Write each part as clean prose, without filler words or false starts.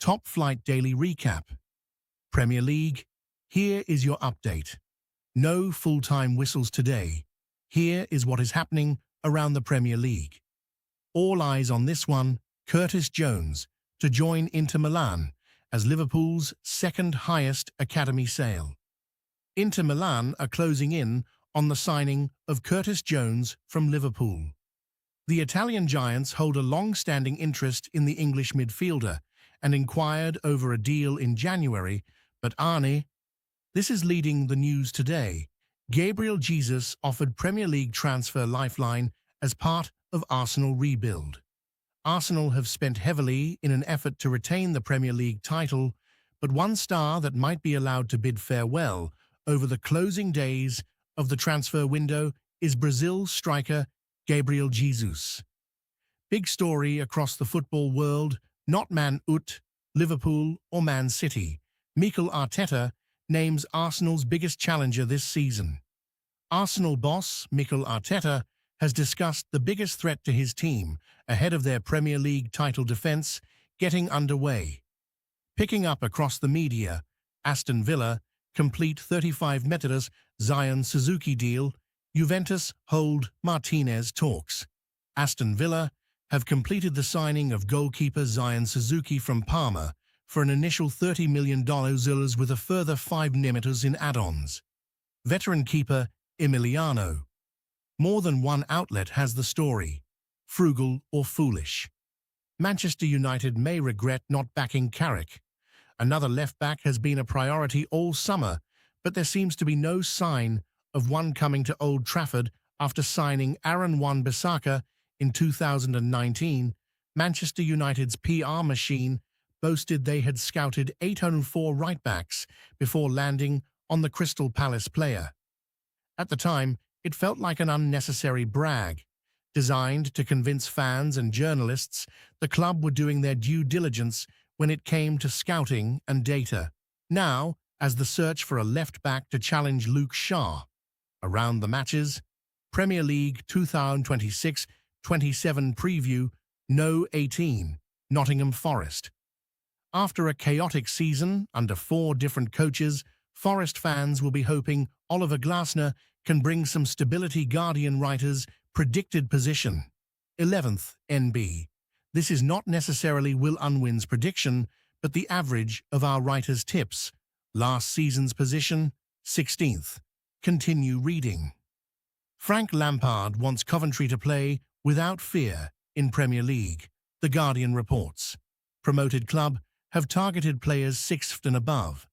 Top Flight Daily Recap. Premier League, here is your update. No full-time whistles today. Here is what is happening around the Premier League. All eyes on this one, Curtis Jones, to join Inter Milan as Liverpool's second highest academy sale. Inter Milan are closing in on the signing of Curtis Jones from Liverpool. The Italian giants hold a long-standing interest in the English midfielder and inquired over a deal in January, but Arse, this is leading the news today. Gabriel Jesus offered Premier League transfer lifeline as part of Arsenal rebuild. Arsenal have spent heavily in an effort to retain the Premier League title, but one star that might be allowed to bid farewell over the closing days of the transfer window is Brazil striker Gabriel Jesus. Big story across the football world, not Man Ut, Liverpool or Man City. Mikel Arteta names Arsenal's biggest challenger this season. Arsenal boss Mikel Arteta has discussed the biggest threat to his team ahead of their Premier League title defence getting underway. Picking up across the media, Aston Villa complete 35 meters Zion Suzuki deal, Juventus hold Martinez talks. Aston Villa have completed the signing of goalkeeper Zion Suzuki from Parma for an initial $30 million with a further 5 millimeters in add-ons. Veteran keeper Emiliano. More than one outlet has the story. Frugal or foolish. Manchester United may regret not backing Carrick. Another left-back has been a priority all summer, but there seems to be no sign of one coming to Old Trafford after signing Aaron Wan-Bissaka in 2019. Manchester United's PR machine boasted they had scouted 804 right-backs before landing on the Crystal Palace player. At the time, it felt like an unnecessary brag. Designed to convince fans and journalists, the club were doing their due diligence when it came to scouting and data. Now, as the search for a left-back to challenge Luke Shaw. Around the matches, Premier League 2026-27 preview, No 18, Nottingham Forest. After a chaotic season under 4 different coaches, Forest fans will be hoping Oliver Glasner can bring some stability. Guardian writers predicted position 11th NB. This is not necessarily Will Unwin's prediction, but the average of our writers' tips. Last season's position 16th. Continue reading. Frank Lampard wants Coventry to play without fear in Premier League, The Guardian reports. Promoted club have targeted players 6th and above.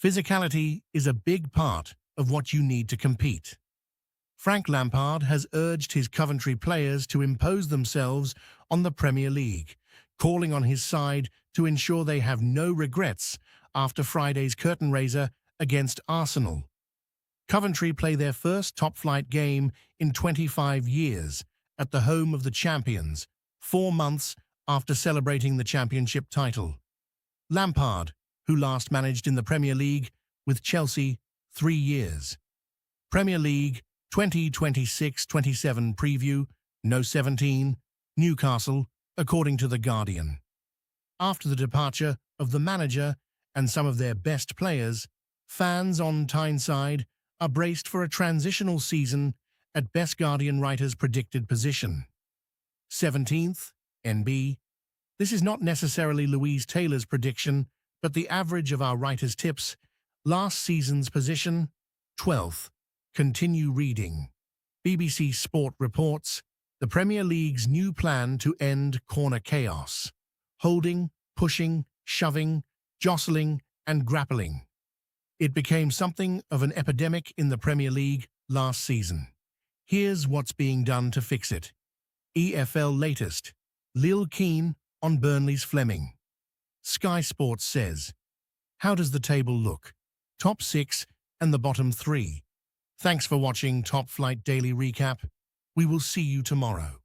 Physicality is a big part of what you need to compete. Frank Lampard has urged his Coventry players to impose themselves on the Premier League, calling on his side to ensure they have no regrets after Friday's curtain raiser against Arsenal. Coventry play their first top-flight game in 25 years at the home of the champions, 4 months after celebrating the championship title. Lampard, who last managed in the Premier League with Chelsea 3 years. Premier League 2026-27 preview, No 17, Newcastle, according to The Guardian. After the departure of the manager and some of their best players, fans on Tyneside are braced for a transitional season at best. Guardian writers' predicted position 17th NB. This is not necessarily Louise Taylor's prediction, but the average of our writers' tips. Last season's position 12th. Continue reading. BBC Sport reports the Premier League's new plan to end corner chaos. Holding, pushing, shoving, jostling and grappling. It became something of an epidemic in the Premier League last season. Here's what's being done to fix it. EFL latest. Lille keen on Burnley's Flemming. Sky Sports says, how does the table look? Top 6 and the bottom 3. Thanks for watching Top Flight Daily Recap. We will see you tomorrow.